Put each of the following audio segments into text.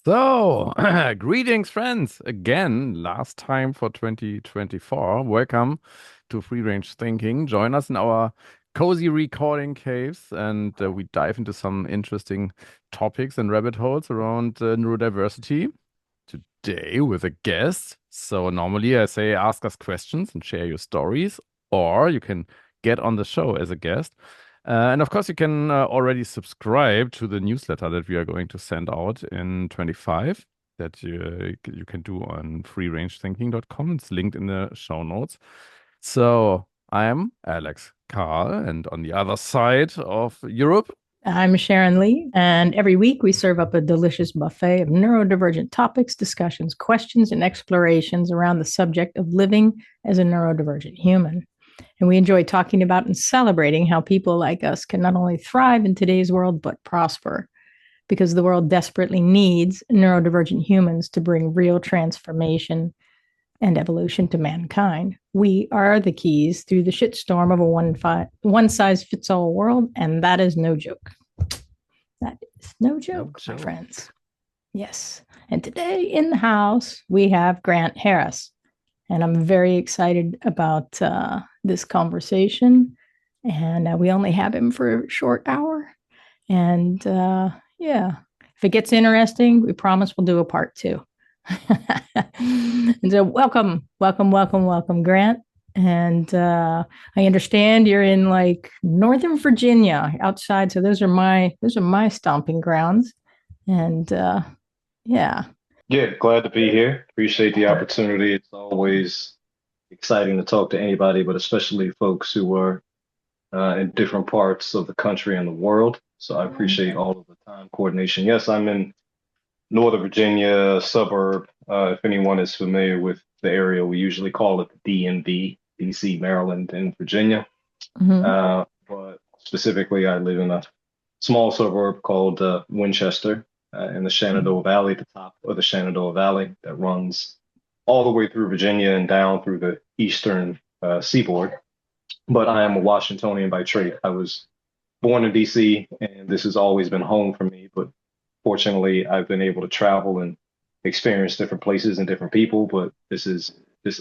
So, greetings, friends, again, last time for 2024. Welcome to Free Range Thinking. Join us in our cozy recording caves, and we dive into some interesting topics and rabbit holes around neurodiversity today with a guest. So, normally I say ask us questions and share your stories, or you can get on the show as a guest. And of course, you can already subscribe to the newsletter that we are going to send out in 25 that you can do on freerangethinking.com. It's linked in the show notes. So I am Alex Carl, and on the other side of Europe, I'm Sharon Lee, and every week we serve up a delicious buffet of neurodivergent topics, discussions, questions, and explorations around the subject of living as a neurodivergent human. And we enjoy talking about and celebrating how people like us can not only thrive in today's world, but prosper, because the world desperately needs neurodivergent humans to bring real transformation and evolution to mankind. We are the keys through the shitstorm of a one-size-fits-all world, and that is no joke. That is no joke, my friends. Yes. And today in the house, we have Grant Harris. And I'm very excited about this conversation. And we only have him for a short hour. And yeah, if it gets interesting, we promise we'll do a part two. And so welcome, Grant. And I understand you're in like Northern Virginia outside. So those are my stomping grounds. And yeah. Yeah, glad to be here. Appreciate the opportunity. It's always exciting to talk to anybody, but especially folks who are in different parts of the country and the world. So I appreciate all of the time coordination. Yes, I'm in Northern Virginia suburb. If anyone is familiar with the area, we usually call it the DMV, DC, Maryland, and Virginia. But specifically, I live in a small suburb called Winchester in the Shenandoah Valley, at the top of the Shenandoah Valley that runs all the way through Virginia and down through the eastern seaboard. But I am a Washingtonian by trade. I was born in DC, and this has always been home for me. But fortunately, I've been able to travel and experience different places and different people. But this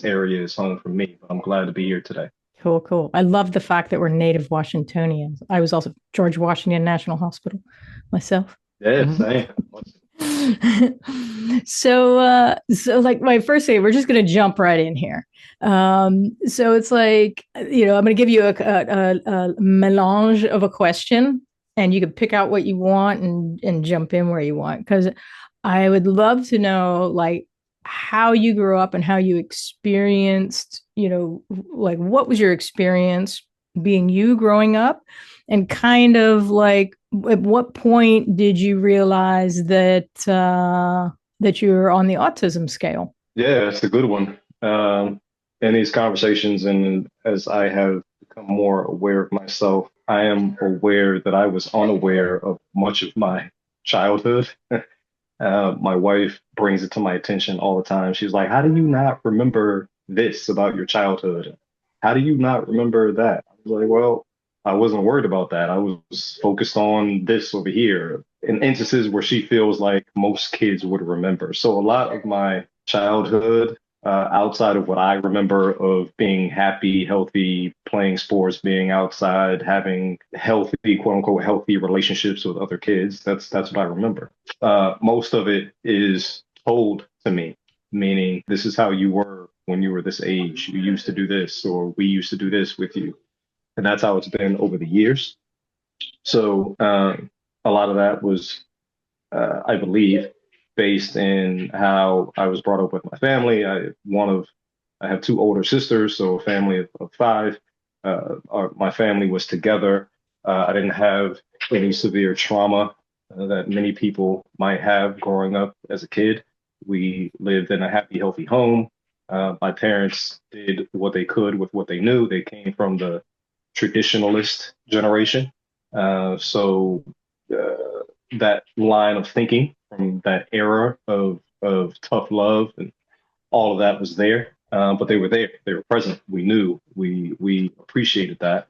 area is home for me. But I'm glad to be here today. Cool. I love the fact that we're native Washingtonians. I was also George Washington National Hospital myself. Yeah, same. So like my first thing, we're just going to jump right in here. So it's like, I'm going to give you a melange of a question, and you can pick out what you want and jump in where you want. Because I would love to know, like, how you grew up and how you experienced, like what was your experience being you growing up, and kind of like at what point did you realize that that you're on the autism scale? Yeah, that's a good one. In these conversations, and as I have become more aware of myself, I am aware that I was unaware of much of my childhood. My wife brings it to my attention all the time. She's like, "How do you not remember this about your childhood? How do you not remember that?" I was like, "Well, I wasn't worried about that. I was focused on this over here." In instances where she feels like most kids would remember. So a lot of my childhood, outside of what I remember of being happy, healthy, playing sports, being outside, having healthy, quote unquote, healthy relationships with other kids, that's what I remember. Most of it is told to me, meaning this is how you were when you were this age. You used to do this, or we used to do this with you. And that's how it's been over the years. So a lot of that was, I believe, based in how I was brought up with my family. I have two older sisters, so a family of five. My family was together. I didn't have any severe trauma that many people might have growing up as a kid. We lived in a happy, healthy home. My parents did what they could with what they knew. They came from the traditionalist generation. So that line of thinking from that era of tough love and all of that was there. But they were there. They were present. We knew. We appreciated that.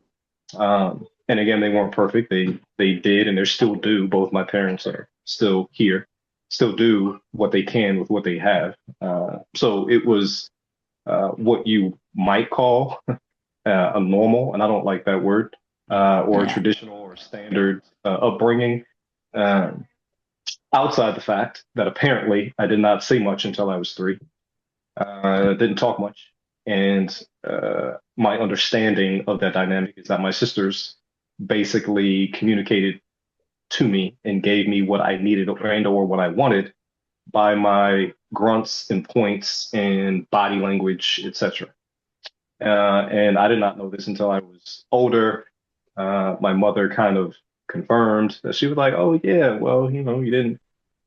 And again, they weren't perfect. They did, and they still do. Both my parents are still here. still do what they can with what they have. So it was what you might call a normal, and I don't like that word, or a Yeah. traditional or standard upbringing. Um, Outside the fact that apparently I did not say much until I was 3, didn't talk much. And my understanding of that dynamic is that my sisters basically communicated to me and gave me what I needed and or what I wanted by my grunts and points and body language, etc. And I did not know this until I was older. My mother kind of confirmed that. She was like, "Oh yeah, well, you didn't."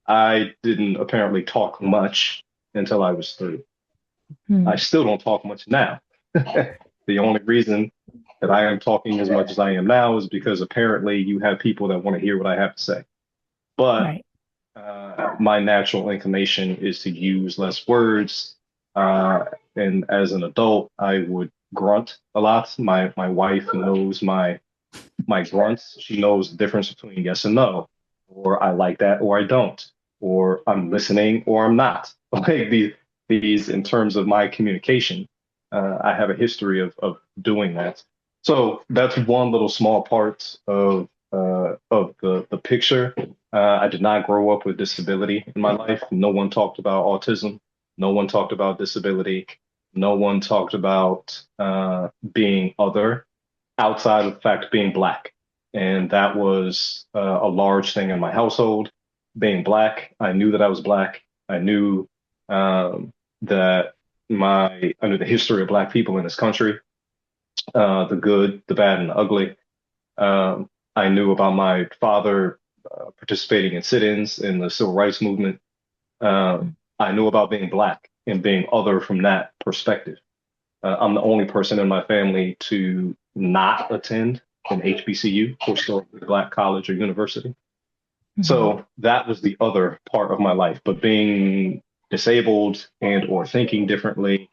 I didn't apparently talk much until I was 3. Hmm. I still don't talk much now. The only reason that I am talking as much as I am now is because apparently you have people that want to hear what I have to say. But Right. my natural inclination is to use less words. Uh, and as an adult, I would grunt a lot. My wife knows my grunts. She knows the difference between yes and no, or I like that or I don't, or I'm listening or I'm not. Like these in terms of my communication, I have a history of doing that. So that's one little small part of the picture. I did not grow up with disability in my life. No one talked about autism. No one talked about disability. No one talked about being other outside of the fact of being black. And that was a large thing in my household. Being black, I knew that I was black. I knew that I knew the history of black people in this country, the good, the bad, and the ugly. I knew about my father participating in sit-ins in the civil rights movement. I knew about being black and being other from that perspective. I'm the only person in my family to not attend an HBCU, historically black college or university. So that was the other part of my life. But being disabled and or thinking differently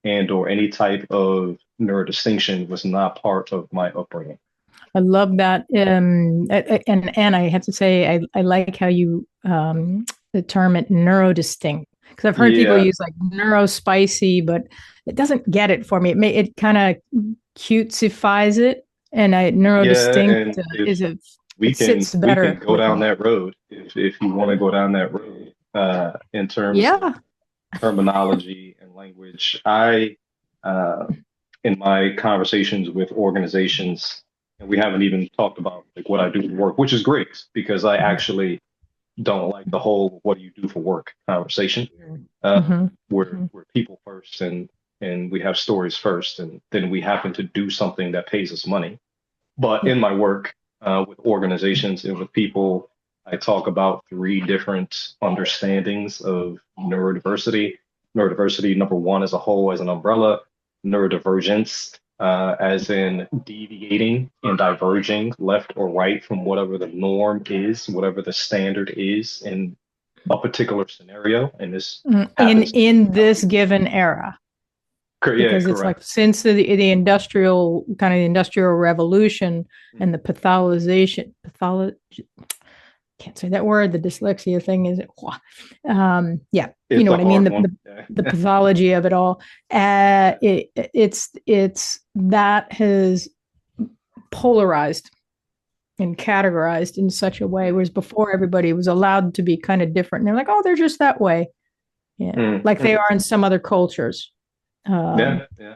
and or any type of neurodistinction was not part of my upbringing. I love that. And I have to say, I like how you term it neurodistinct, because I've heard people Yeah, use like neurospicy, but it doesn't get it for me. It kind of cutesifies it, and yeah, neurodistinct and if is we it can sits we can better go with down me. that road if you want to go down that road in terms of Yeah. terminology and language. I, uh, in my conversations with organizations, and we haven't even talked about like what I do for work, which is great because I actually don't like the whole "what do you do for work" conversation. Mm-hmm. We're people first, and we have stories first, and then we happen to do something that pays us money. But Yeah. in my work with organizations and with people, I talk about 3 different understandings of neurodiversity. Neurodiversity, number 1, as a whole, as an umbrella, neurodivergence, as in deviating and diverging left or right from whatever the norm is, whatever the standard is in a particular scenario. And this In happens to be this healthy. given era, Yeah, because it's like correct. since the industrial kind of the industrial revolution and the can't say that word, the dyslexia thing is yeah, you It's know a what I mean, hard one. Yeah. the pathology of it all. It's that has polarized and categorized in such a way, whereas before everybody was allowed to be kind of different, and they're like, oh, they're just that way, yeah, like they Mm-hmm. are in some other cultures. Yeah, yeah.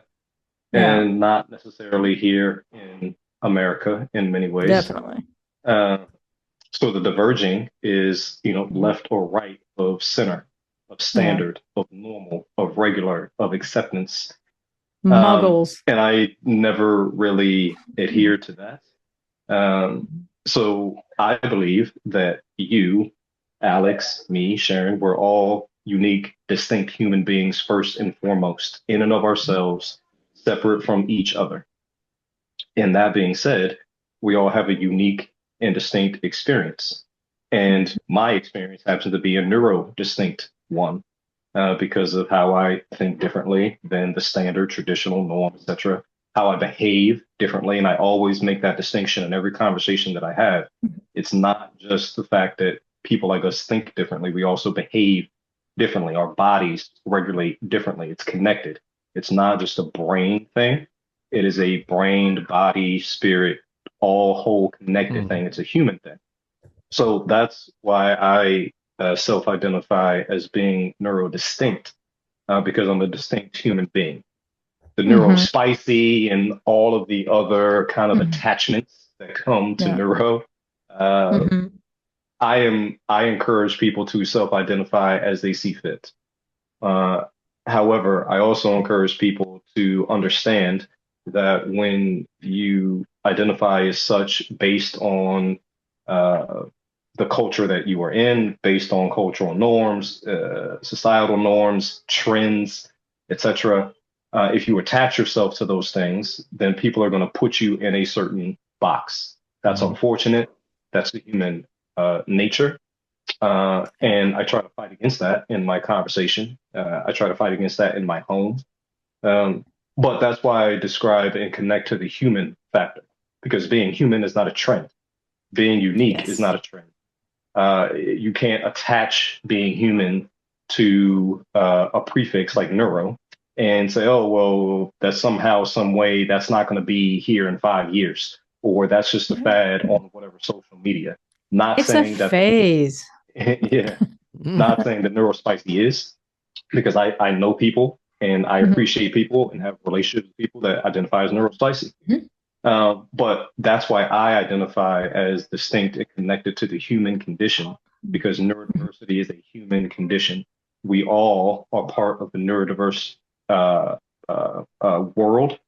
Yeah, And not necessarily here in America in many ways. definitely. Uh, so the diverging is, left or right of center, of Yeah, standard, of normal, of regular, of acceptance. muggles. And I never really adhere to that. Um, so I believe that you, Alex, me, Sharon, we're all unique, distinct human beings first and foremost, in and of ourselves, separate from each other. And that being said, we all have a unique and distinct experience. And my experience happens to be a neuro distinct one because of how I think differently than the standard traditional norm, etc. How I behave differently. And I always make that distinction in every conversation that I have. It's not just the fact that people like us think differently, we also behave differently. Our bodies regulate differently. It's connected. It's not just a brain thing. It is a brain, body, spirit, all whole connected thing. It's a human thing. So that's why I self-identify as being neurodistinct, because I'm a distinct human being. The neurospicy and all of the other kind of attachments that come to neuro. I encourage people to self-identify as they see fit. However, I also encourage people to understand that when you identify as such based on the culture that you are in, based on cultural norms, societal norms, trends, etc. If you attach yourself to those things, then people are going to put you in a certain box. That's unfortunate. That's the human nature. And I try to fight against that in my conversation. I try to fight against that in my home. But that's why I describe and connect to the human factor, because being human is not a trend. Being unique is not a trend. You can't attach being human to a prefix like neuro and say, oh, well, that's somehow, some way that's not going to be here in 5 years, or that's just a fad on whatever social media. Not It's saying a that phase. not saying that Neurospicy is, because I know people and I appreciate people and have relationships with people that identify as Neurospicy. But that's why I identify as distinct and connected to the human condition, because neurodiversity is a human condition. We all are part of the neurodiverse world,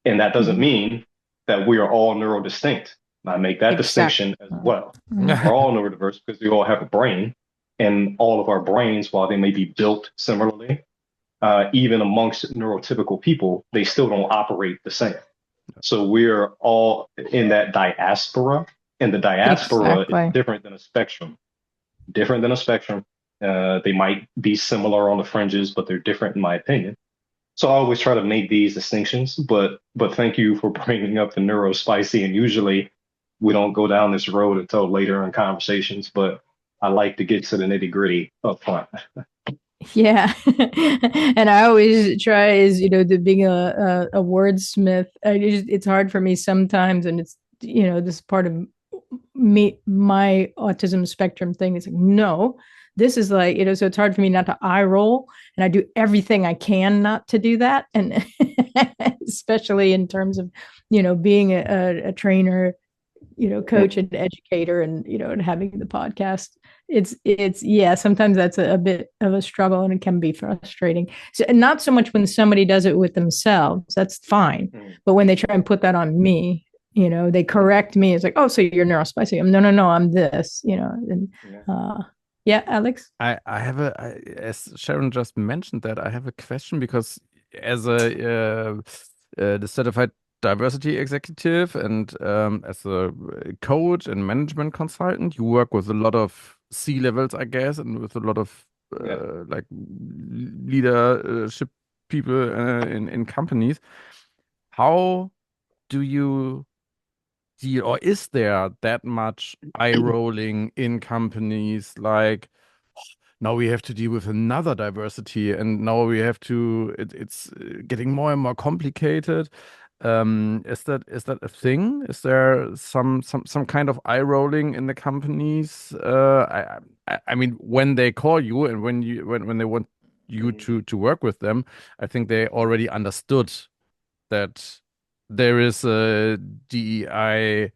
and that doesn't mean that we are all neurodistinct. I make that distinction as well. We're all neurodiverse because we all have a brain, and all of our brains, while they may be built similarly, even amongst neurotypical people, they still don't operate the same. So we're all in that diaspora, and the diaspora is different than a spectrum. Different than a spectrum. They might be similar on the fringes, but they're different in my opinion. So I always try to make these distinctions, but thank you for bringing up the neurospicy. And usually we don't go down this road until later in conversations, but I like to get to the nitty gritty up front. Yeah. And I always try is, to being a wordsmith. It's hard for me sometimes. And it's, this part of me, my autism spectrum thing is like, no, this is like, so it's hard for me not to eye roll, and I do everything I can not to do that. And especially in terms of, being a trainer, coach and educator, and, and having the podcast. It's sometimes that's a bit of a struggle, and it can be frustrating. So, and not so much when somebody does it with themselves, that's fine. But when they try and put that on me, they correct me. It's like, oh, so you're neurospicy. No, I'm this, and Alex? I have as Sharon just mentioned that, I have a question, because as a the certified diversity executive and as a coach and management consultant, you work with a lot of C-levels, I guess, and with a lot of like leadership people in companies. How do you deal, or is there that much eye rolling in companies, like, now we have to deal with another diversity, and now we have to, it's getting more and more complicated. Is that a thing? Is there some kind of eye rolling in the companies? I mean, when they call you and when they want you to work with them, I think they already understood that there is a DEI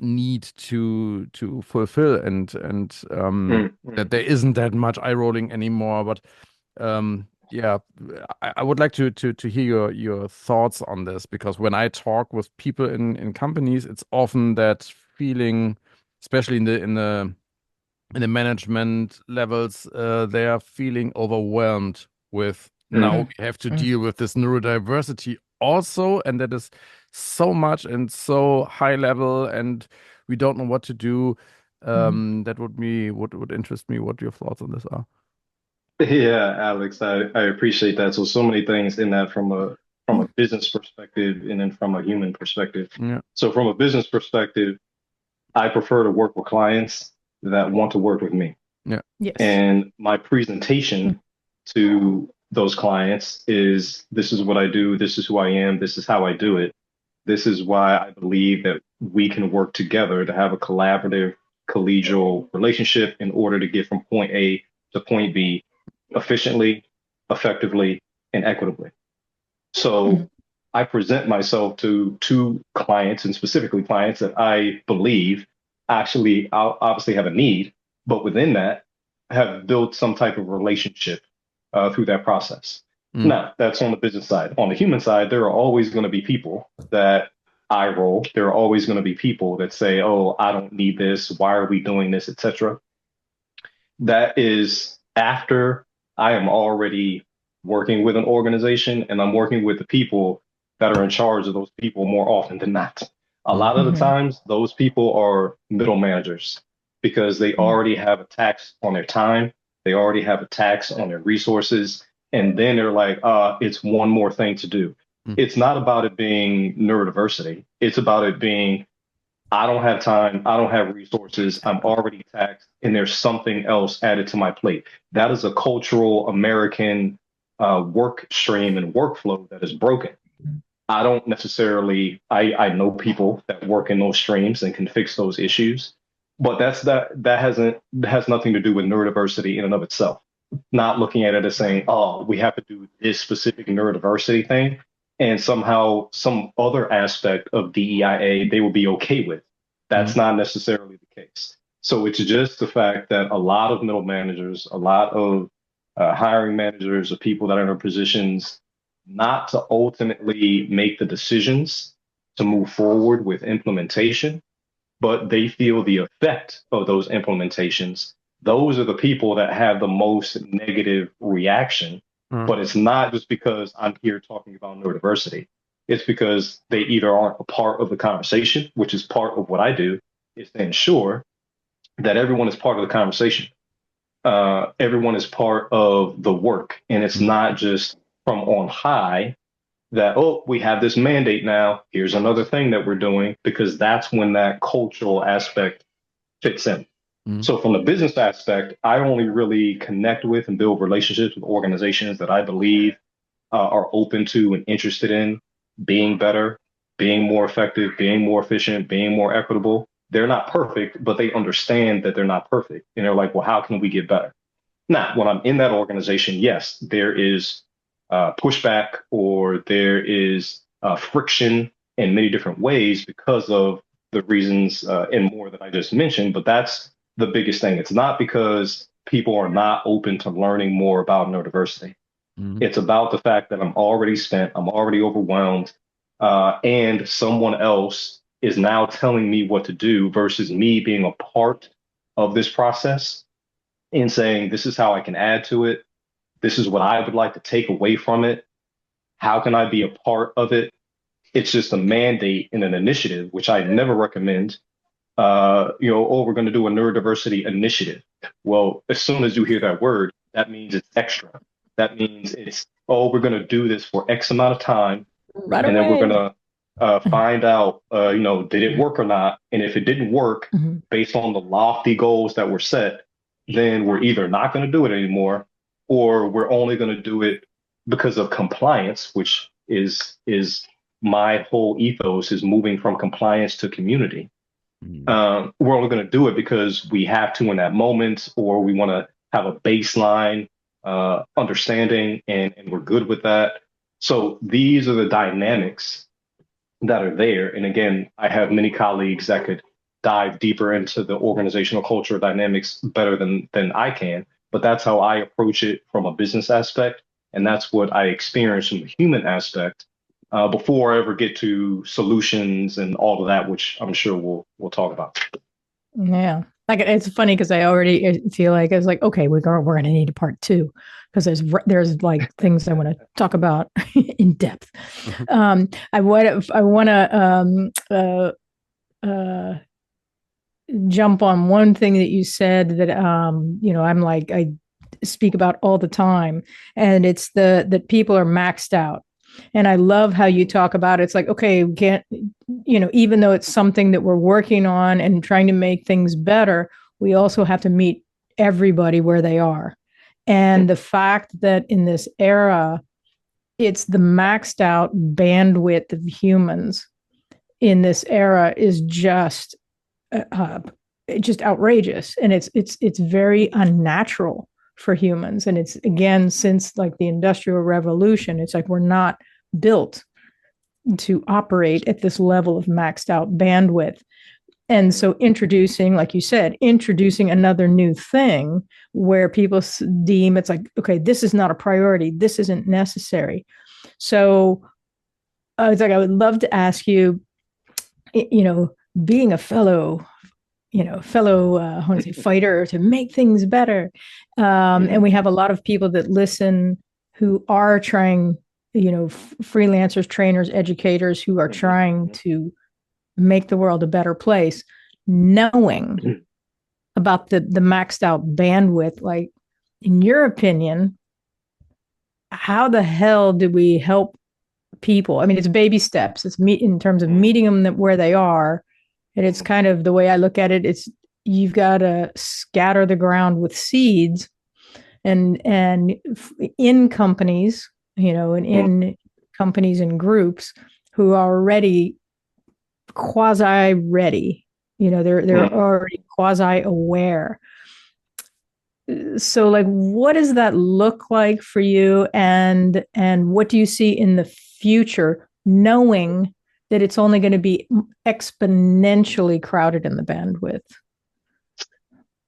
need to fulfill, and that there isn't that much eye rolling anymore. But yeah, I would like to hear your thoughts on this, because when I talk with people in companies, it's often that feeling, especially in the management levels, they are feeling overwhelmed with, now we have to deal with this neurodiversity also, and that is so much and so high level, and we don't know what to do. That would interest me what your thoughts on this are. Yeah, Alex, I appreciate that. So many things in that from a business perspective, and then from a human perspective. Yeah. So from a business perspective, I prefer to work with clients that want to work with me. Yeah. Yes. And my presentation to those clients is, this is what I do, this is who I am, this is how I do it. This is why I believe that we can work together to have a collaborative, collegial relationship in order to get from point A to point B efficiently, effectively, and equitably. So I present myself to two clients, and specifically clients that I believe actually obviously have a need, but within that have built some type of relationship through that process. Now, that's on the business side. On the human side, there are always going to be people that eye roll. There are always going to be people that say, "Oh, I don't need this. Why are we doing this?" etc. That is after I am already working with an organization and I'm working with the people that are in charge of those people more often than not. A lot of the times, those people are middle managers because they already have a tax on their time. They already have a tax on their resources. And then they're like, it's one more thing to do. It's not about it being neurodiversity. It's about it being, I don't have time. I don't have resources. I'm already taxed. And there's something else added to my plate. That is a cultural American work stream and workflow that is broken. I don't necessarily, I know people that work in those streams and can fix those issues, but that has nothing to do with neurodiversity in and of itself. Not looking at it as saying, oh, we have to do this specific neurodiversity thing, and somehow some other aspect of DEIA they will be okay with. That's not necessarily the case. So it's just the fact that a lot of middle managers, a lot of hiring managers, or people that are in positions not to ultimately make the decisions to move forward with implementation, but they feel the effect of those implementations. Those are the people that have the most negative reaction. But it's not just because I'm here talking about neurodiversity. It's because they either aren't a part of the conversation, which is part of what I do, is to ensure that everyone is part of the conversation. Everyone is part of the work. And it's not just from on high that, oh, we have this mandate now, here's another thing that we're doing, because that's when that cultural aspect fits in. So from the business aspect, I only really connect with and build relationships with organizations that I believe are open to and interested in being better, being more effective, being more efficient, being more equitable. They're not perfect, but they understand that they're not perfect. And they're like, well, how can we get better? Now, when I'm in that organization, yes, there is pushback, or there is friction in many different ways because of the reasons and more that I just mentioned. But that's the biggest thing. It's not because people are not open to learning more about neurodiversity. It's about the fact that I'm already spent, I'm already overwhelmed, and someone else is now telling me what to do versus me being a part of this process and saying, this is how I can add to it. This is what I would like to take away from it. How can I be a part of it? It's just a mandate and an initiative, which I never recommend. Oh, we're going to do a neurodiversity initiative. Well, as soon as you hear that word, that means it's extra. That means it's, oh, we're going to do this for X amount of time. Right and away. then we're going to find out, did it work or not? And if it didn't work, based on the lofty goals that were set, then we're either not going to do it anymore, or we're only going to do it because of compliance, which is my whole ethos, is moving from compliance to community. We're only going to do it because we have to in that moment, or we want to have a baseline understanding, and we're good with that. So these are the dynamics that are there. And again, I have many colleagues that could dive deeper into the organizational culture dynamics better than I can. But that's how I approach it from a business aspect. And that's what I experience from the human aspect before I ever get to solutions and all of that, which I'm sure we'll talk about. Yeah. Like, it's funny because I already feel like it's like, okay, we're going to need a part 2 because there's like things I want to talk about in depth. I want to jump on one thing that you said that I'm like, I speak about all the time, and it's that people are maxed out. And I love how you talk about it. It's like, okay, we can't, even though it's something that we're working on and trying to make things better, we also have to meet everybody where they are. And the fact that in this era, it's the maxed out bandwidth of humans in this era is just outrageous, and it's very unnatural for humans. And it's, again, since like the Industrial Revolution, it's like we're not built to operate at this level of maxed out bandwidth. And so introducing, like you said, introducing another new thing where people deem it's like, okay, this is not a priority, this isn't necessary. So it's like, I would love to ask you, being a fellow I want to say fighter to make things better. And we have a lot of people that listen who are trying, freelancers, trainers, educators who are trying to make the world a better place, knowing about the maxed out bandwidth. Like, in your opinion, how the hell do we help people? I mean, it's baby steps. It's in terms of meeting them where they are. And it's kind of the way I look at it. It's, you've got to scatter the ground with seeds, and in companies, and in companies and groups who are already quasi ready, they're already quasi aware. So, like, what does that look like for you, and what do you see in the future, knowing that it's only going to be exponentially crowded in the bandwidth?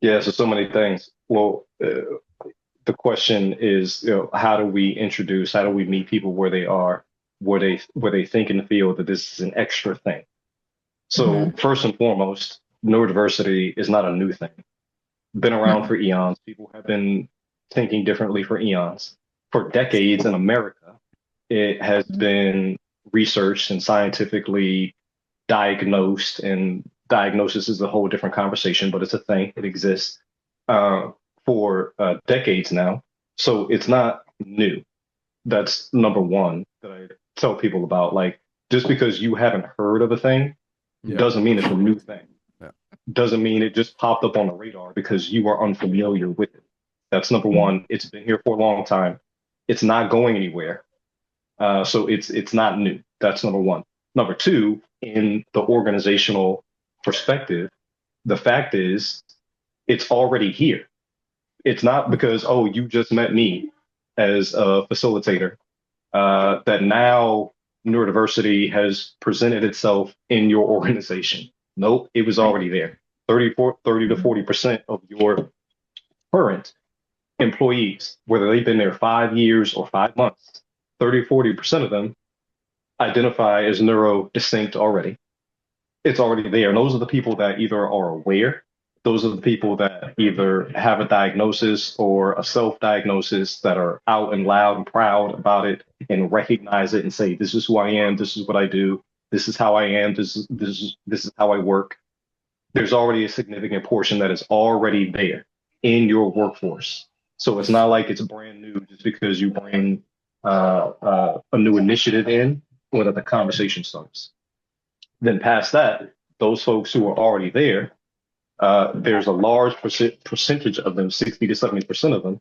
Yeah, so many things. Well, the question is, how do we meet people where they are, where they think and feel that this is an extra thing. So first and foremost, neurodiversity is not a new thing. Been around for eons. People have been thinking differently for eons. For decades in America, it has been researched and scientifically diagnosed, and diagnosis is a whole different conversation, but it's a thing. It exists for decades now. So it's not new. That's number one that I tell people about. Like, just because you haven't heard of a thing doesn't mean it's a new thing. Doesn't mean it just popped up on the radar because you are unfamiliar with it. That's number one. It's been here for a long time. It's not going anywhere. So it's not new. That's number one. Number two, in the organizational perspective, the fact is it's already here. It's not because, oh, you just met me as a facilitator, that now neurodiversity has presented itself in your organization. Nope, it was already there. 30 to 40% of your current employees, whether they've been there 5 years or 5 months, 40% of them identify as neurodistinct already. It's already there. And those are the people that either are aware, those are the people that either have a diagnosis or a self-diagnosis, that are out and loud and proud about it and recognize it and say, this is who I am, this is what I do, this is how I am, this is how I work. There's already a significant portion that is already there in your workforce. So it's not like it's brand new just because you bring a new initiative in or that the conversation starts. Then past that, those folks who are already there, there's a large percentage of them, 60 to 70% of them,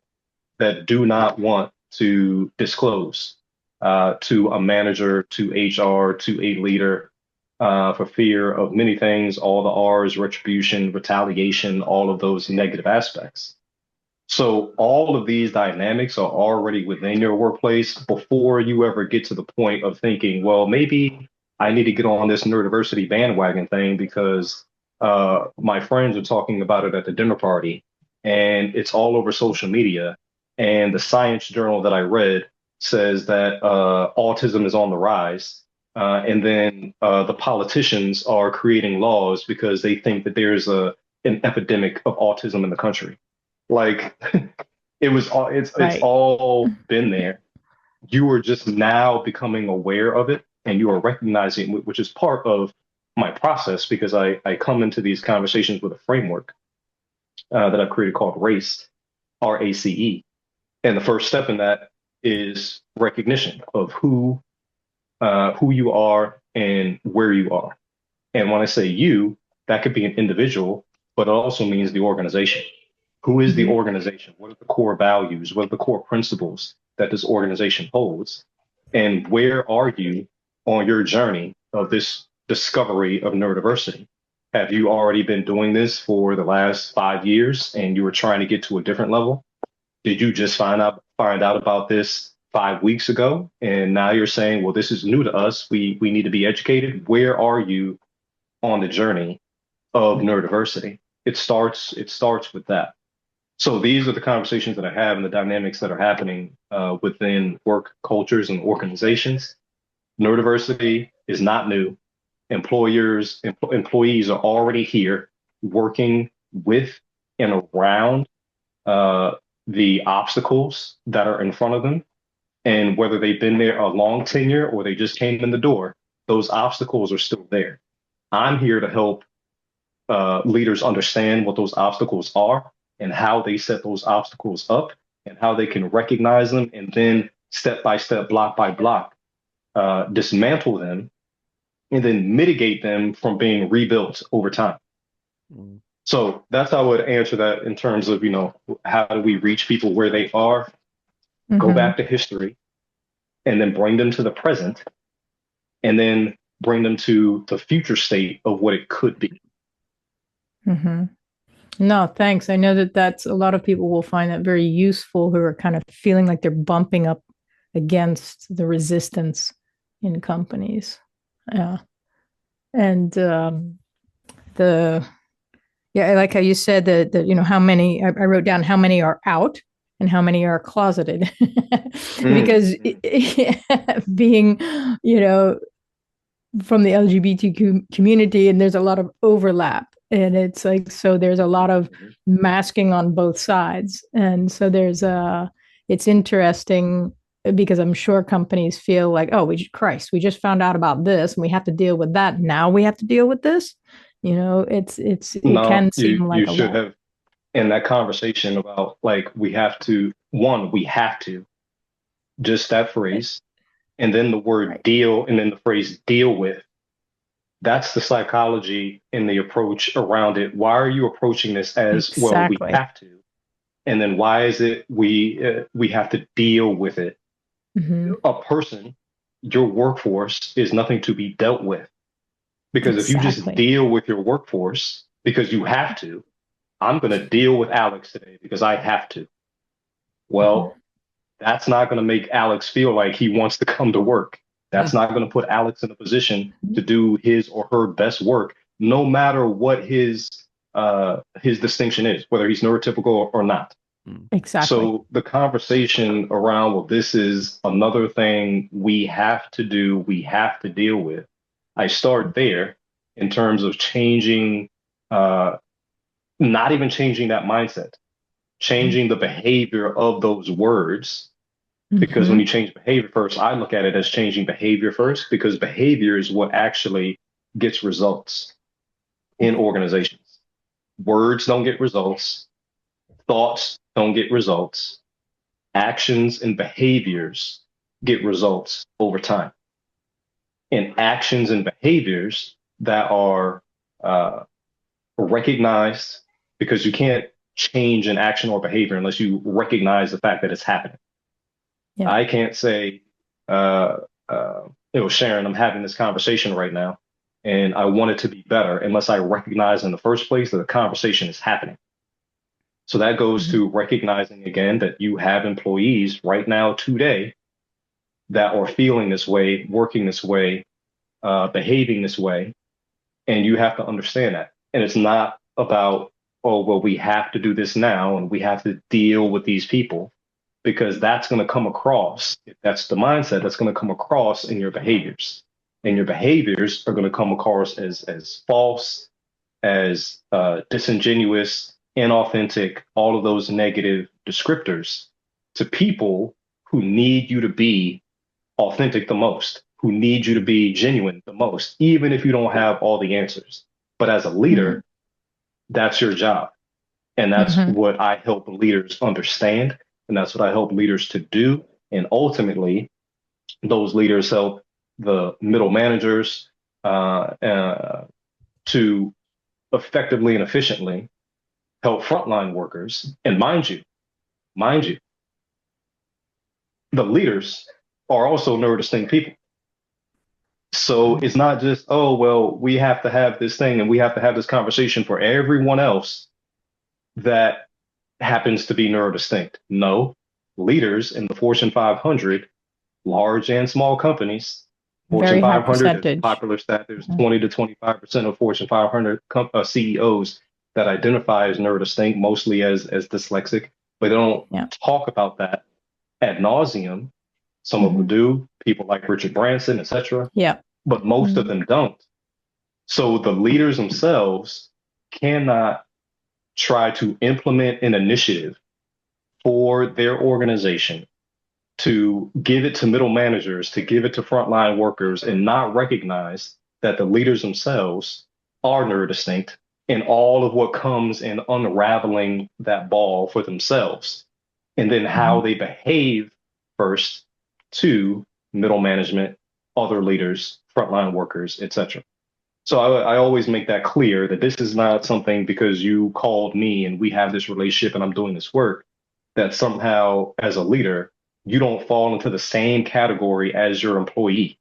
that do not want to disclose to a manager, to HR, to a leader, for fear of many things, all the R's, retribution, retaliation, all of those negative aspects. So all of these dynamics are already within your workplace before you ever get to the point of thinking, well, maybe I need to get on this neurodiversity bandwagon thing because my friends are talking about it at the dinner party and it's all over social media. And the science journal that I read says that autism is on the rise. And then the politicians are creating laws because they think that there's an epidemic of autism in the country. Like it's all been there. You are just now becoming aware of it and you are recognizing, which is part of my process, because I come into these conversations with a framework that I've created called RACE, RACE. And the first step in that is recognition of who you are and where you are. And when I say you, that could be an individual, but it also means the organization. Who is the organization? What are the core values? What are the core principles that this organization holds? And where are you on your journey of this discovery of neurodiversity? Have you already been doing this for the last 5 years and you were trying to get to a different level? Did you just find out about this 5 weeks ago? And now you're saying, well, this is new to us. We need to be educated. Where are you on the journey of neurodiversity? It starts with that. So these are the conversations that I have and the dynamics that are happening within work cultures and organizations. Neurodiversity is not new. Employees are already here working with and around the obstacles that are in front of them. And whether they've been there a long tenure or they just came in the door, those obstacles are still there. I'm here to help leaders understand what those obstacles are and how they set those obstacles up and how they can recognize them and then step by step, block by block, dismantle them and then mitigate them from being rebuilt over time. Mm. So that's how I would answer that in terms of, how do we reach people where they are, go back to history, and then bring them to the present, and then bring them to the future state of what it could be. No, thanks. I know that's a lot of people will find that very useful who are kind of feeling like they're bumping up against the resistance in companies. Yeah. And I like how you said that how many, I wrote down how many are out and how many are closeted. Because being, from the LGBTQ community, and there's a lot of overlap. And it's like, so there's a lot of masking on both sides. And so it's interesting because I'm sure companies feel like, oh, we just found out about this and we have to deal with that. Now we have to deal with this. It can seem like you should have in that conversation about like, we have to, just that phrase, and then the word deal, and then the phrase deal with. That's the psychology and the approach around it. Why are you approaching this as, well, we have to? And then why is it we have to deal with it? A person, your workforce is nothing to be dealt with. Because if you just deal with your workforce because you have to, I'm going to deal with Alex today because I have to. Well, that's not going to make Alex feel like he wants to come to work. That's not going to put Alex in a position to do his or her best work, no matter what his distinction is, whether he's neurotypical or not. Exactly. So the conversation around, well, this is another thing we have to do, we have to deal with. I start there in terms of changing, not even changing that mindset, changing the behavior of those words. Because when you change behavior first, I look at it as changing behavior first, because behavior is what actually gets results in organizations. Words don't get results. Thoughts don't get results. Actions and behaviors get results over time. And actions and behaviors that are recognized, because you can't change an action or behavior unless you recognize the fact that it's happening. Yeah. I can't say, Sharon, I'm having this conversation right now and I want it to be better unless I recognize in the first place that the conversation is happening. So that goes to recognizing again that you have employees right now today that are feeling this way, working this way, behaving this way. And you have to understand that. And it's not about, oh, well, we have to do this now and we have to deal with these people. Because that's going to come across, if that's the mindset, that's going to come across in your behaviors. And your behaviors are going to come across as false, as disingenuous, inauthentic, all of those negative descriptors to people who need you to be authentic the most, who need you to be genuine the most, even if you don't have all the answers. But as a leader, that's your job. And that's what I help leaders understand. And that's what I help leaders to do. And ultimately, those leaders help the middle managers to effectively and efficiently help frontline workers. And mind you, the leaders are also neurodistinct people. So it's not just, oh, well, we have to have this thing and we have to have this conversation for everyone else that happens to be neurodistinct. No, leaders in the Fortune 500, large and small companies, Fortune Very high 500 is a percentage. popular stat. There's 20 to 25% of Fortune 500 CEOs that identify as neurodistinct, mostly as dyslexic, but they don't talk about that ad nauseum. Some of them do, people like Richard Branson, etc. Yeah. But most of them don't. So the leaders themselves cannot try to implement an initiative for their organization to give it to middle managers, to give it to frontline workers, and not recognize that the leaders themselves are neurodistinct and all of what comes in unraveling that ball for themselves, and then how they behave first to middle management, other leaders, frontline workers, etc. So I always make that clear that this is not something because you called me and we have this relationship and I'm doing this work, that somehow as a leader, you don't fall into the same category as your employee,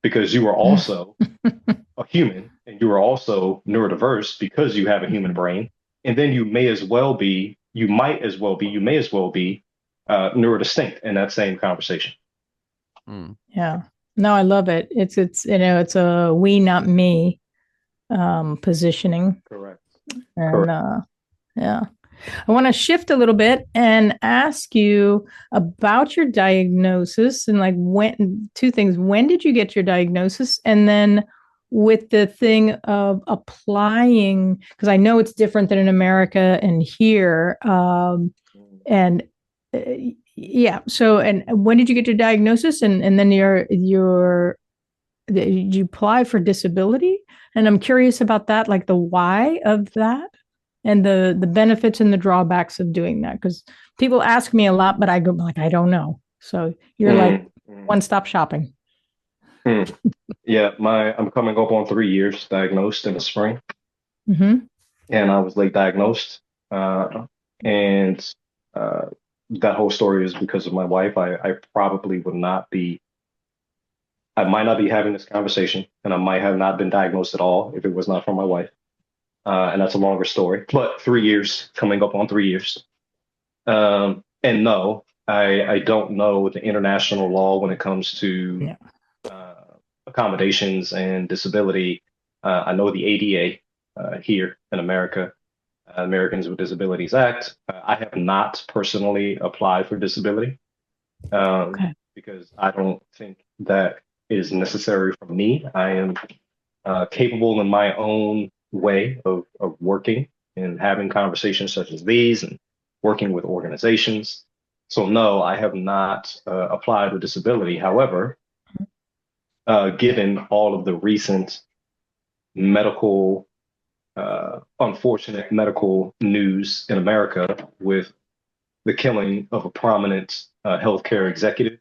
because you are also a human and you are also neurodiverse because you have a human brain. And then you may as well be neurodistinct in that same conversation. Yeah. No, I love it. It's it's a we, not me positioning. Correct. And yeah. I want to shift a little bit and ask you about your diagnosis and like two things. When did you get your diagnosis? And then with the thing of applying, because I know it's different than in America and here. Yeah. So, and when did you get your diagnosis? And then did you apply for disability? And I'm curious about that, like the why of that and the benefits and the drawbacks of doing that. Because people ask me a lot, but I go like, I don't know. So you're like one-stop shopping. Yeah, I'm coming up on 3 years diagnosed in the spring. And I was late diagnosed. And that whole story is because of my wife. I probably I might not be having this conversation, and I might have not been diagnosed at all if it was not for my wife. And that's a longer story, but 3 years, coming up on 3 years. And no, I don't know the international law when it comes to accommodations and disability. I know the ADA here in America, Americans with Disabilities Act. I have not personally applied for disability because I don't think that is necessary for me. I am capable in my own way of working and having conversations such as these and working with organizations. So no, I have not applied for disability. However, given all of the recent unfortunate medical news in America with the killing of a prominent healthcare executive,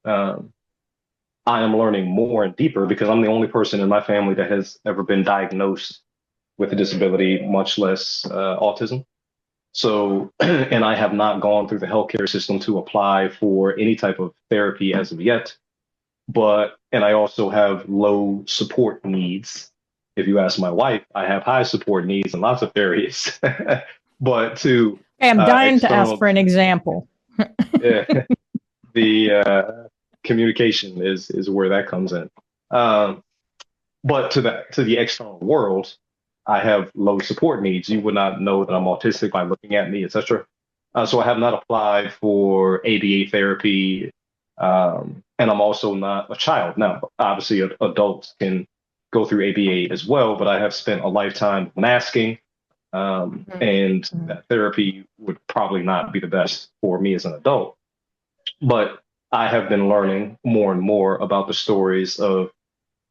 I am learning more and deeper because I'm the only person in my family that has ever been diagnosed with a disability, much less autism. So, and I have not gone through the healthcare system to apply for any type of therapy as of yet. And I also have low support needs. If you ask my wife, I have high support needs in lots of areas. But I'm dying to ask for an example. Yeah, the communication is where that comes in. But to the external world, I have low support needs. You would not know that I'm autistic by looking at me, etc. So I have not applied for ABA therapy, and I'm also not a child. Now, obviously, adults can go through ABA as well, but I have spent a lifetime masking, and that therapy would probably not be the best for me as an adult. But I have been learning more and more about the stories of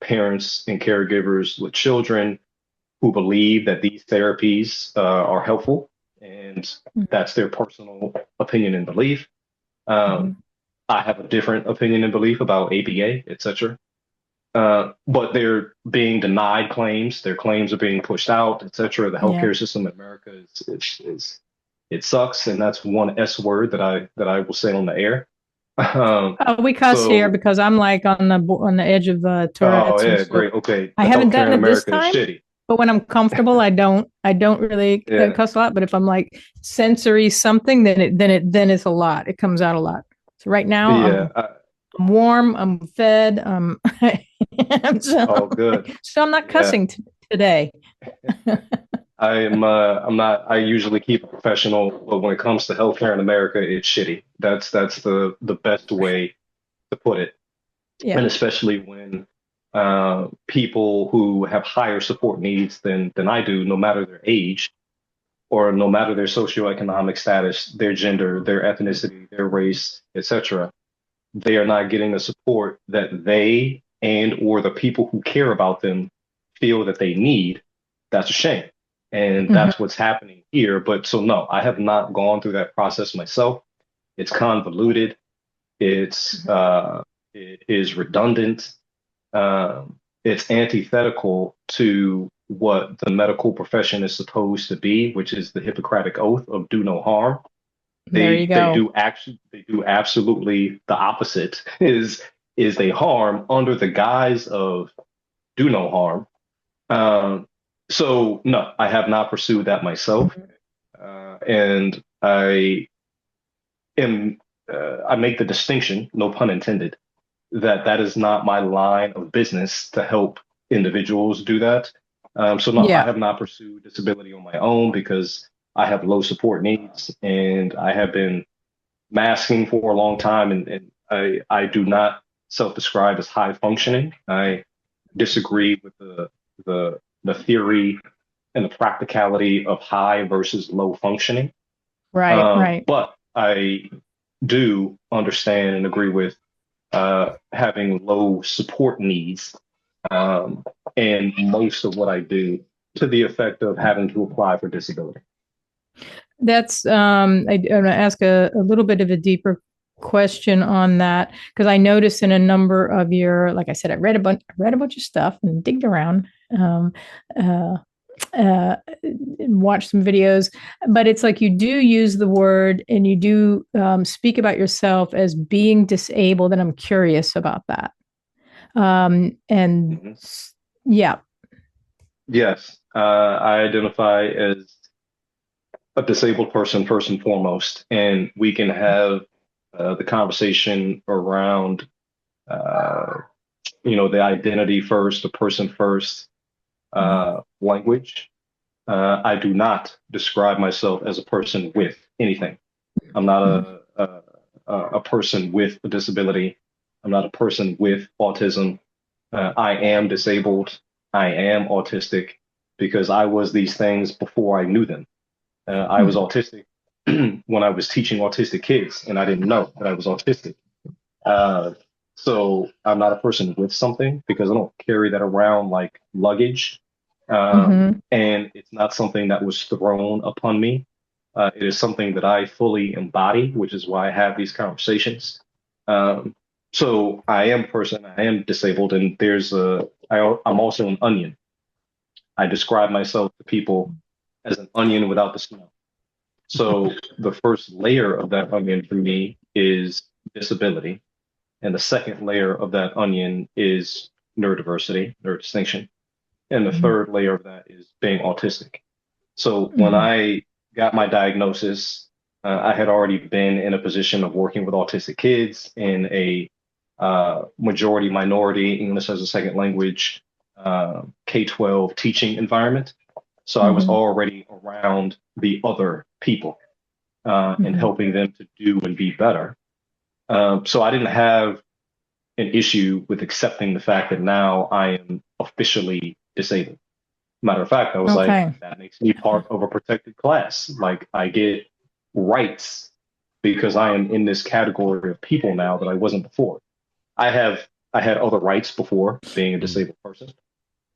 parents and caregivers with children who believe that these therapies are helpful, and that's their personal opinion and belief. I have a different opinion and belief about ABA, etc. but they're being denied claims. Their claims are being pushed out, et cetera. The Yeah. healthcare system in America is it sucks, and that's one S word that I will say on the air. We cuss here So, because I'm like on the edge of oh Tourette's, and yeah, so great. Okay, I the haven't healthcare done in it this America is time. shitty. But when I'm comfortable, I don't really Yeah, cuss a lot. But if I'm like sensory something, then it's a lot. It comes out a lot. So right now yeah. I'm warm. I'm fed. Oh, good. So I'm not Yeah. cussing today. I'm not. I usually keep it professional, but when it comes to healthcare in America, it's shitty. That's the best way to put it. Yeah. And especially when people who have higher support needs than I do, no matter their age or no matter their socioeconomic status, their gender, their ethnicity, their race, etc., they are not getting the support that they and or the people who care about them feel that they need. That's a shame. And Mhm. that's what's happening here. But so no, I have not gone through that process myself. It's convoluted. It is redundant. It's antithetical to what the medical profession is supposed to be, which is the Hippocratic Oath of do no harm. There you They go. do actually they do absolutely the opposite is they harm under the guise of do no harm. So no, I have not pursued that myself, and am I make the distinction, no pun intended, that that is not my line of business to help individuals do that. So no, I Yeah. have not pursued disability on my own because I have low support needs and I have been masking for a long time, and I do not self-describe as high functioning. I disagree with the theory and the practicality of high versus low functioning. Right. Right. But I do understand and agree with having low support needs, um, and most of what I do to the effect of having to apply for disability. That's I'm going to ask a little bit of a deeper question on that because I noticed in a number of your, like I said, I read a bunch of stuff and digged around, uh, and watched some videos, but it's like you do use the word and you do speak about yourself as being disabled, and I'm curious about that. And Mhm. yeah. Yes, I identify as a disabled person first and foremost, and we can have the conversation around uh, the identity first, the person first language. I do not describe myself as a person with anything. I'm not a person with a disability. I'm not a person with autism. I am disabled. I am autistic because I was these things before I knew them. I was autistic when I was teaching autistic kids, and I didn't know that I was autistic. Uh, so I'm not a person with something because I don't carry that around like luggage. Mm-hmm. And it's not something that was thrown upon me. It is something that I fully embody, which is why I have these conversations. Um, so I am a person, I am disabled, and I'm also an onion. I describe myself to people as an onion without the smell. So the first layer of that onion for me is disability. And the second layer of that onion is neurodiversity, neurodistinction. And the third layer of that is being autistic. So when Mm-hmm. I got my diagnosis, I had already been in a position of working with autistic kids in a majority minority English as a second language K-12 teaching environment. So I was Mm-hmm. already around the other people and Mm-hmm. helping them to do and be better. So I didn't have an issue with accepting the fact that now I am officially disabled. Matter of fact, I was like, Okay. that makes me part of a protected class. Like I get rights because I am in this category of people now that I wasn't before. I had other rights before being a disabled person,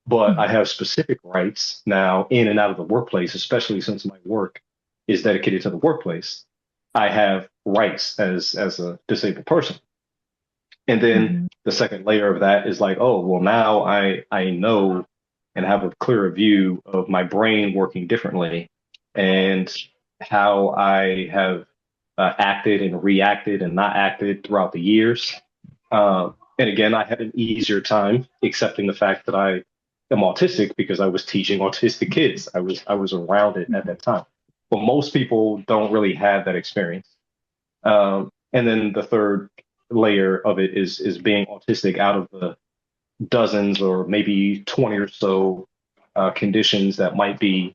but I have specific rights now in and out of the workplace, especially since my work is dedicated to the workplace. I have rights as a disabled person. And then Mhm. the second layer of that is like, oh, well, now I know and have a clearer view of my brain working differently and how I have acted and reacted and not acted throughout the years. And again, I had an easier time accepting the fact that I am autistic because I was teaching autistic kids. I was around it at that time. But most people don't really have that experience. And then the third layer of it is being autistic out of the dozens or maybe 20 or so conditions that might be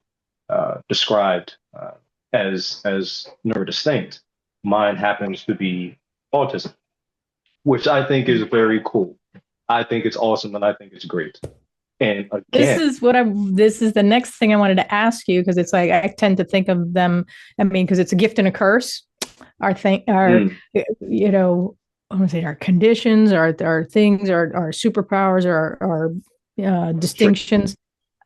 described as neurodistinct. Mine happens to be autism, which I think is very cool. I think it's awesome and I think it's great. And This again, is this is the next thing I wanted to ask you, because it's like I tend to think of them, I mean, because it's a gift and a curse. Our mm, you know, I want to say our conditions, our things, our superpowers, our sure. distinctions.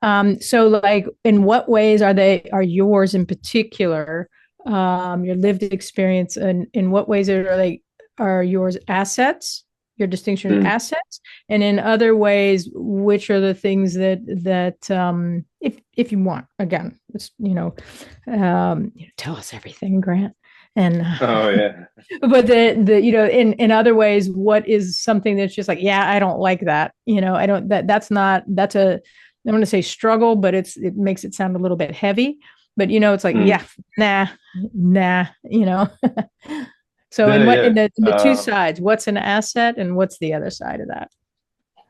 So like, in what ways are yours in particular, your lived experience, and in what ways are yours assets, your distinction Mm. assets, and in other ways, which are the things if you want, again, it's, tell us everything, Grant. And Oh yeah. but in other ways, what is something that's just like, yeah, I don't like that, I don't, that's a, I'm going to say struggle, but it makes it sound a little bit heavy. But it's like, Mm. yeah, nah. So Yeah, in yeah. the two sides, what's an asset and what's the other side of that?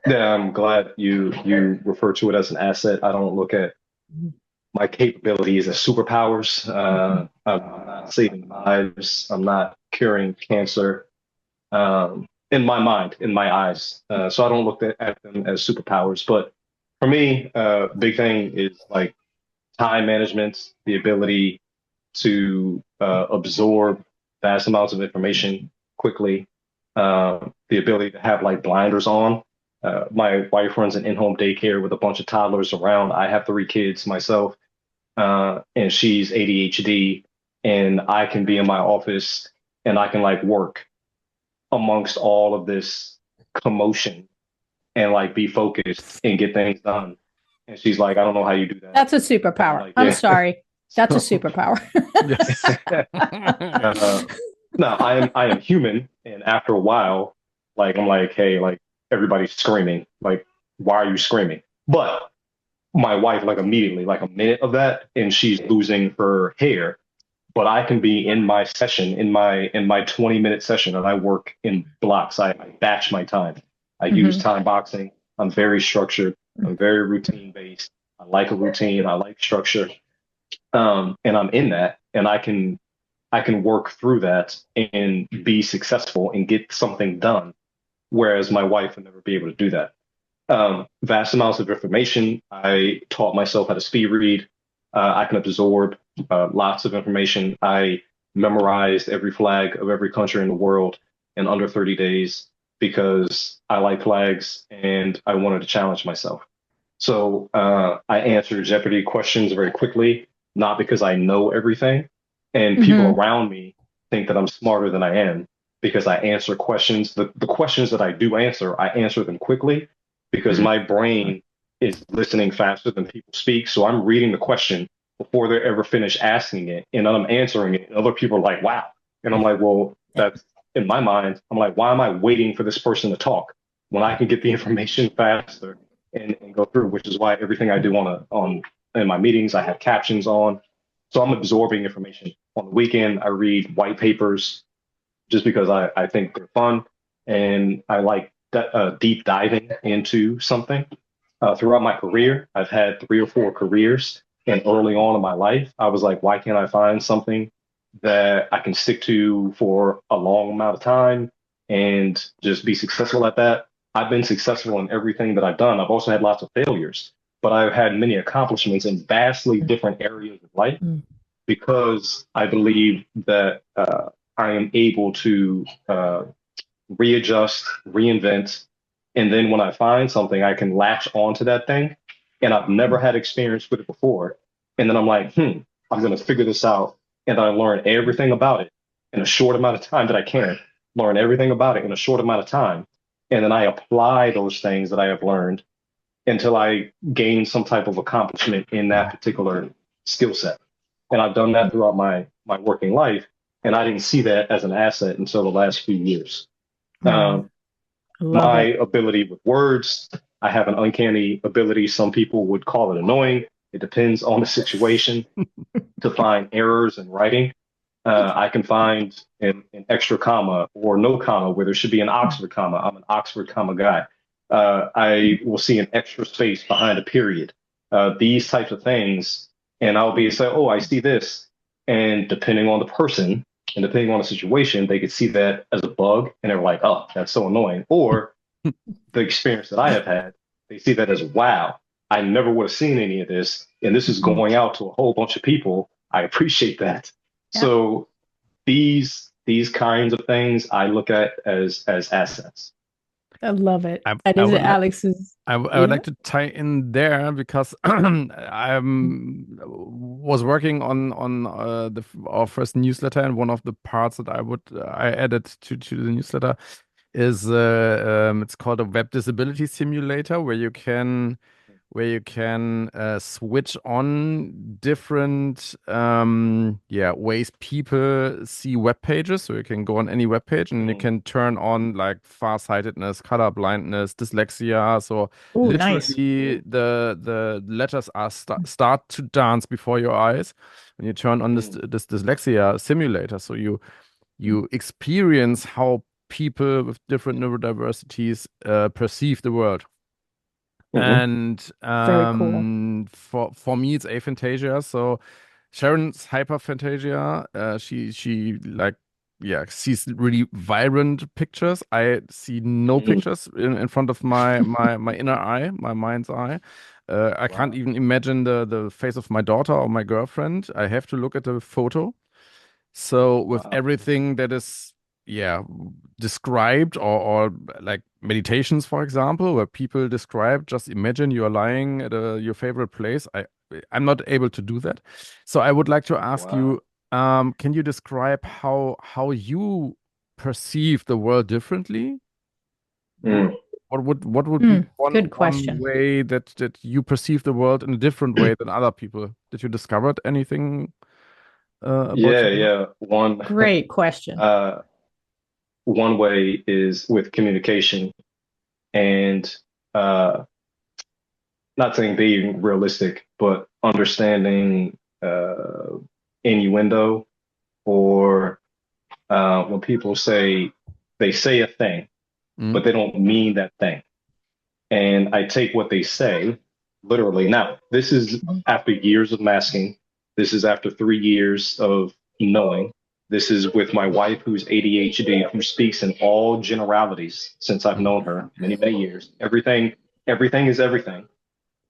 Yeah, I'm glad you refer to it as an asset. I don't look at my capabilities as superpowers. I'm not saving lives. I'm not curing cancer. In my mind, in my eyes. So I don't look at them as superpowers. But for me, big thing is like time management, the ability to absorb vast amounts of information quickly, the ability to have like blinders on. My wife runs an in-home daycare with a bunch of toddlers around. I have three kids myself, and she's ADHD, and I can be in my office and I can like work amongst all of this commotion and like be focused and get things done. And she's like, I don't know how you do that. That's a And I'm superpower. like, I'm yeah. sorry. That's a So, superpower. Yes. uh, no, I am human, and after a while, like I'm like, hey, like everybody's screaming, like, why are you screaming? But my wife, like immediately, like a minute of that, and she's losing her hair. But I can be in my session, in my 20-minute session, and I work in blocks. I batch my time. I use Mhm. time boxing. I'm very structured. I'm very routine based. I like a routine. I like structure. And I'm in that, and I can work through that and be successful and get something done. Whereas my wife would never be able to do that. Vast amounts of information. I taught myself how to speed read. I can absorb lots of information. I memorized every flag of every country in the world in under 30 days because I like flags and I wanted to challenge myself. So I answer Jeopardy questions very quickly, not because I know everything. And people Mhm. around me think that I'm smarter than I am because I answer questions. The questions that I answer them quickly because my brain is listening faster than people speak. So I'm reading the question before they're ever finished asking it, and then I'm answering it. And other people are like, wow. And I'm like, well, that's in my mind. I'm like, why am I waiting for this person to talk when I can get the information faster and go through, which is why everything I do on in my meetings, I have captions on. So I'm absorbing information. On the weekend, I read white papers just because I think they're fun and I like deep diving into something. Throughout my career, I've had 3 or 4 careers. And early on in my life, I was like, why can't I find something that I can stick to for a long amount of time and just be successful at that? I've been successful in everything that I've done. I've also had lots of failures, but I've had many accomplishments in vastly different areas of life because I believe that I am able to readjust, reinvent, and then when I find something, I can latch onto that thing. And I've never had experience with it before. And then I'm like, I'm going to figure this out. And I learn everything about it in a short amount of time that I can. learn everything about it in a short amount of time. And then I apply those things that I have learned until I gain some type of accomplishment in that particular skill set. And I've done that throughout my working life. And I didn't see that as an asset until the last few years. Wow. Love My it. ability with words, I have an uncanny ability. Some people would call it annoying. It depends on the situation to find errors in writing. I can find an extra comma or no comma where there should be an Oxford comma. I'm an Oxford comma guy. I will see an extra space behind a period. These types of things, and I'll be say, oh, I see this. And depending on the person and depending on the situation, they could see that as a bug, and they're like, oh, that's so annoying. Or the experience that I have had, they see that as, wow, I never would have seen any of this, and this is going out to a whole bunch of people. I appreciate that. Yeah. So these kinds of things I look at as assets. I love it. I That is would like Alex's. I would like to tie in there because I was working on our first newsletter, and one of the parts that I added to the newsletter is it's called a web disability simulator where you can switch on different ways people see web pages. So you can go on any web page and you can turn on like farsightedness, color blindness, dyslexia. So Oh, nice. literally the letters are start to dance before your eyes when you turn on this dyslexia simulator. So you experience how people with different neurodiversities perceive the world. And Very cool. for me it's aphantasia. So Sharon's hyperphantasia. She like sees really vibrant pictures. I see no pictures in front of my inner eye, my mind's eye. I can't even imagine the face of my daughter or my girlfriend. I have to look at the photo. So with everything that is described or like meditations, for example, where people describe, just imagine you're lying at your favorite place. I'm not able to do that. So I would like to ask you, can you describe how you perceive the world differently? What would be Good question. one way that you perceive the world in a different way than other people? Did you discover anything about you? Great question. One way is with communication and not saying being realistic, but understanding innuendo or when people say they say a thing, but they don't mean that thing. And I take what they say literally. Now, this is after years of masking. This is after 3 years of knowing. This is with my wife, who's ADHD, who speaks in all generalities since I've known her many, many years. Everything is everything.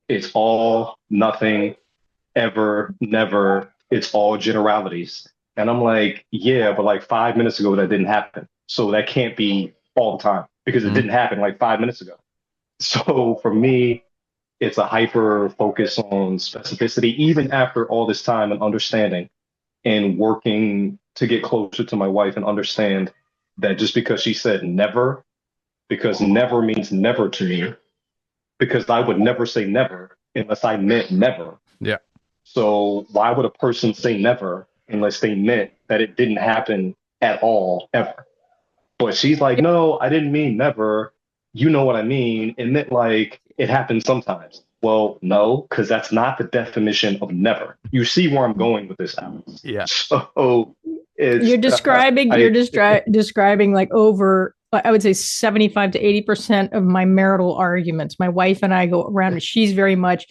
It's all, nothing, ever, never. It's all generalities. And I'm like, yeah, but like 5 minutes ago, that didn't happen. So that can't be all the time because it didn't happen like 5 minutes ago. So for me, it's a hyper focus on specificity, even after all this time and understanding and working to get closer to my wife and understand that just because she said never, because never means never to me, because I would never say never unless I meant never. Yeah. So why would a person say never unless they meant that it didn't happen at all, ever? But she's like, no, I didn't mean never. You know what I mean? It meant like it happens sometimes. Well, no, because that's not the definition of never. You see where I'm going with this, Alex. Yeah. So you're describing describing like over, I would say 75 to 80% of my marital arguments. My wife and I go around and she's very much,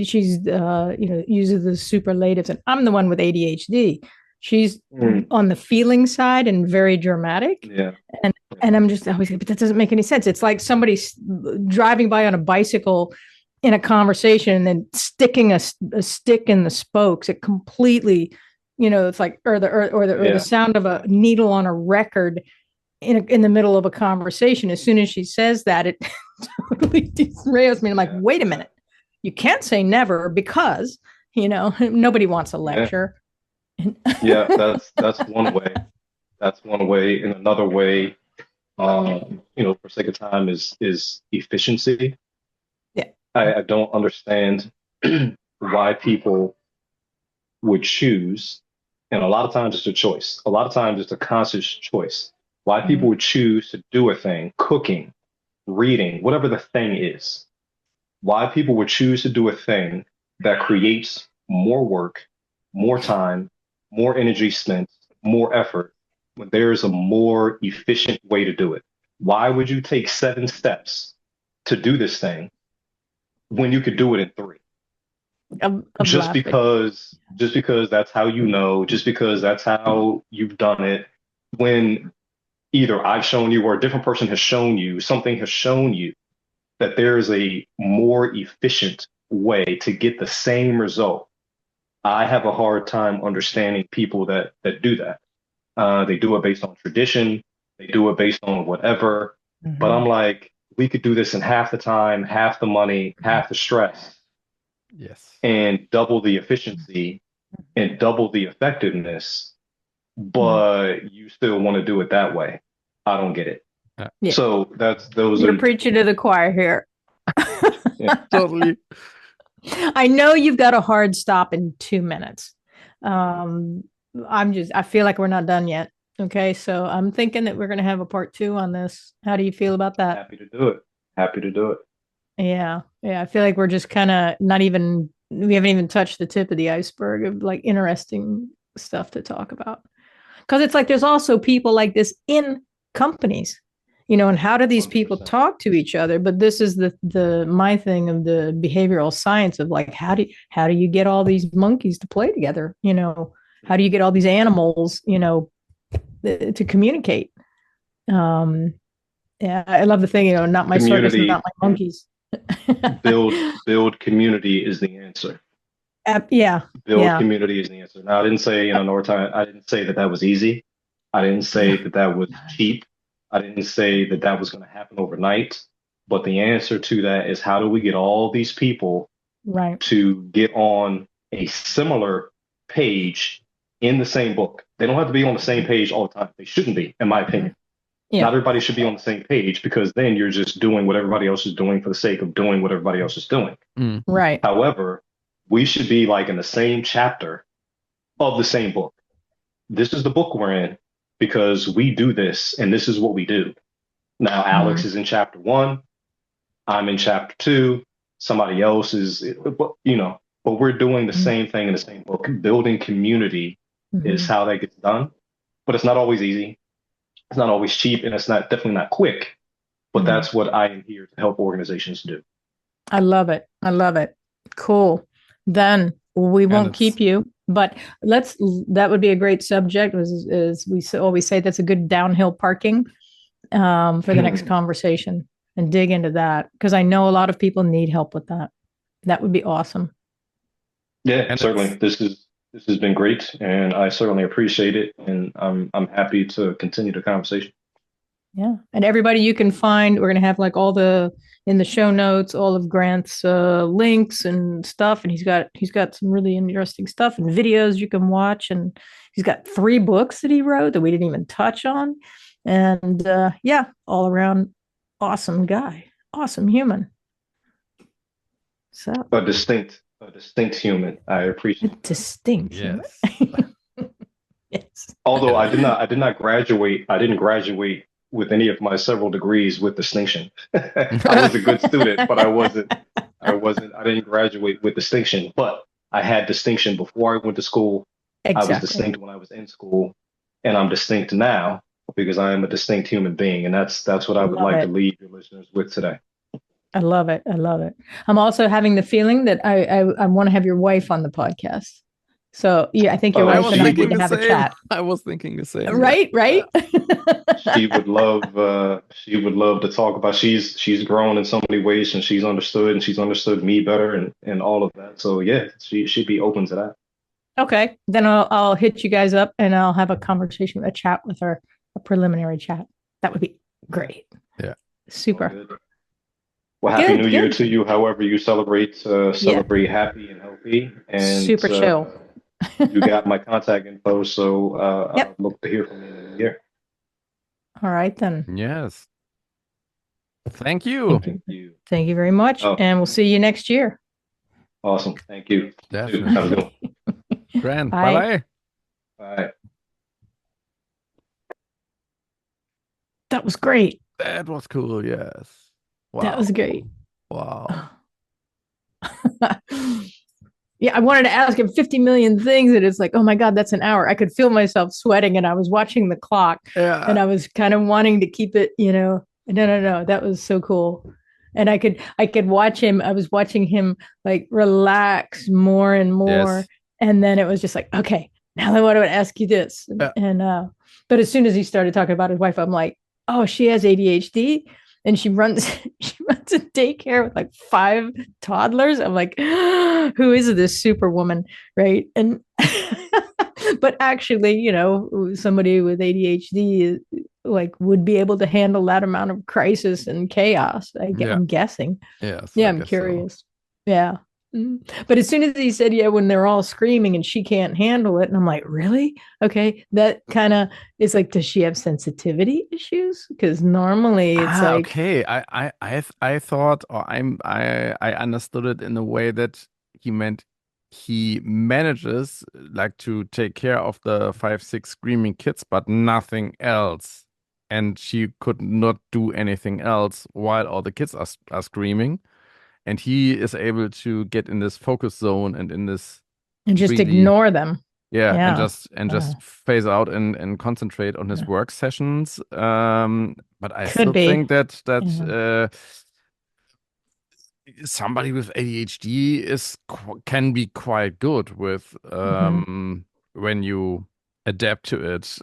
she's uses the superlatives, and I'm the one with ADHD. She's on the feeling side and very dramatic. Yeah. And I'm just always like, but that doesn't make any sense. It's like somebody driving by on a bicycle in a conversation and then sticking a stick in the spokes. It completely, it's like, or the sound of a needle on a record in the middle of a conversation. As soon as she says that, it totally derails me. I'm like, wait a minute, you can't say never because, nobody wants a lecture. Yeah, that's one way. That's one way. And another way, for sake of time, is efficiency. Yeah. I don't understand why people would choose, and a lot of times it's a choice. A lot of times it's a conscious choice. Why people would choose to do a thing, cooking, reading, whatever the thing is. Why people would choose to do a thing that creates more work, more time, more energy spent, more effort, when there's a more efficient way to do it. Why would you take 7 steps to do this thing when you could do it in 3? I'm Just laughing. because that's how you know, just because that's how you've done it, when either I've shown you or a different person has shown you, something has shown you that there is a more efficient way to get the same result. I have a hard time understanding people that do that. They do it based on tradition, they do it based on whatever. But I'm like, we could do this in half the time, half the money, half the stress, Yes. and double the efficiency and double the effectiveness, but you still want to do it that way. I don't get it. Yeah. So those You're are preaching to the choir here. Totally. I know you've got a hard stop in 2 minutes. I feel like we're not done yet. Okay. So I'm thinking that we're going to have a part 2 on this. How do you feel about that? happy to do it. Happy to do it. Yeah. Yeah. I feel like we're just kind of we haven't even touched the tip of the iceberg of like interesting stuff to talk about. Because it's like there's also people like this in companies, and how do these people 100%. talk to each other? But this is the my thing of the behavioral science of like how do you get all these monkeys to play together? How do you get all these animals, to communicate? Yeah, I love the thing, not my circus, not my monkeys. build community is the answer. Yeah. Build community is the answer. Now, I didn't say, Norton, I didn't say that was easy. I didn't say that was cheap. I didn't say that was going to happen overnight. But the answer to that is, how do we get all these people to get on a similar page in the same book? They don't have to be on the same page all the time. They shouldn't be, in my opinion. Yeah. Not everybody should be on the same page, because then you're just doing what everybody else is doing for the sake of doing what everybody else is doing. Right. However, we should be like in the same chapter of the same book. This is the book we're in because we do this, and this is what we do. Now, Alex is in chapter 1. I'm in chapter 2. Somebody else is, but we're doing the same thing in the same book. Building community is how that gets done, but it's not always easy. It's not always cheap, and it's definitely not quick, but that's what I am here to help organizations do. I love it. I love it. Cool. Then we won't keep you, but that would be a great subject, as we always say, that's a good downhill parking for the next conversation, and dig into that, because I know a lot of people need help with that. That would be awesome. Yeah, and certainly. This has been great, and I certainly appreciate it, and I'm happy to continue the conversation. Yeah, and everybody you can find, we're gonna have like in the show notes, all of Grant's links and stuff, and he's got some really interesting stuff and videos you can watch, and he's got 3 books that he wrote that we didn't even touch on, and all around awesome guy, awesome human. So a distinct human. I appreciate it. Distinct. Yes. Yes. Although I did not graduate. I didn't graduate with any of my several degrees with distinction. I was a good student, but I didn't graduate with distinction, but I had distinction before I went to school. Exactly. I was distinct when I was in school, and I'm distinct now because I am a distinct human being. And that's what I would like to leave your listeners with today. I love it. I love it. I'm also having the feeling that I want to have your wife on the podcast. So yeah, I think your wife and I need to have a chat. I was thinking the same. Right, right. She would love to talk about. She's grown in so many ways, and she's understood me better, and all of that. So yeah, she'd be open to that. Okay, then I'll hit you guys up, and I'll have a conversation, a chat with her, a preliminary chat. That would be great. Yeah, super. Well, happy New Year to you. However you celebrate happy and healthy, and super chill. You got my contact info, so I'll look to hear from you. here. All right, then. Yes. Thank you. Thank you. Thank you very much. Oh. And we'll see you next year. Awesome. Thank you. Definitely. Have a good one. Grand. Bye. Bye-bye. Bye. That was great. That was cool. Yes. Wow. That was great. Wow. Yeah, I wanted to ask him 50 million things, and it's like, oh my God, that's an hour. I could feel myself sweating, and I was watching the clock, and I was kind of wanting to keep it, no. That was so cool. And I could watch him. I was watching him like relax more and more. Yes. And then it was just like, okay, now I want to ask you this. And but as soon as he started talking about his wife, I'm like, oh, she has ADHD. And she runs a daycare with like 5 toddlers. I'm like, who is this superwoman, right? And but actually, somebody with ADHD like would be able to handle that amount of crisis and chaos. I'm guessing. Yes. Yeah, I'm curious. So. Yeah. But as soon as he said, yeah, when they're all screaming and she can't handle it, and I'm like, really? Okay, that kind of is like, does she have sensitivity issues? Because normally it's like, okay, I thought, or I understood it in a way that he meant he manages like to take care of the 5, 6 screaming kids, but nothing else, and she could not do anything else while all the kids are screaming. And he is able to get in this focus zone and in this and just ignore them. Yeah, and just phase out and concentrate on his work sessions. But I still think that somebody with ADHD can be quite good with when you adapt to it.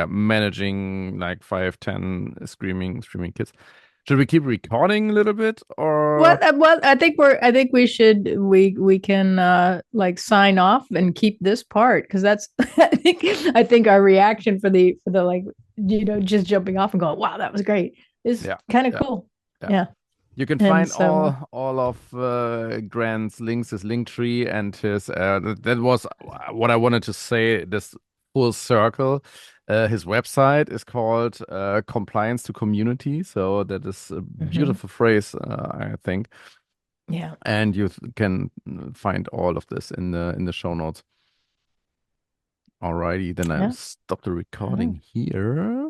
Managing like 5, 10 screaming kids. Should we keep recording a little bit, or what? Well, I think we can like sign off and keep this part, because that's I think our reaction for the like just jumping off and going, wow, that was great, is kind of cool. Yeah. You can find all of Grant's links, his link tree, and his that was what I wanted to say. This full circle. His website is called Compliance to Community. So that is a beautiful phrase, I think. Yeah. And you can find all of this in the show notes. Alrighty, then I'll stop the recording here.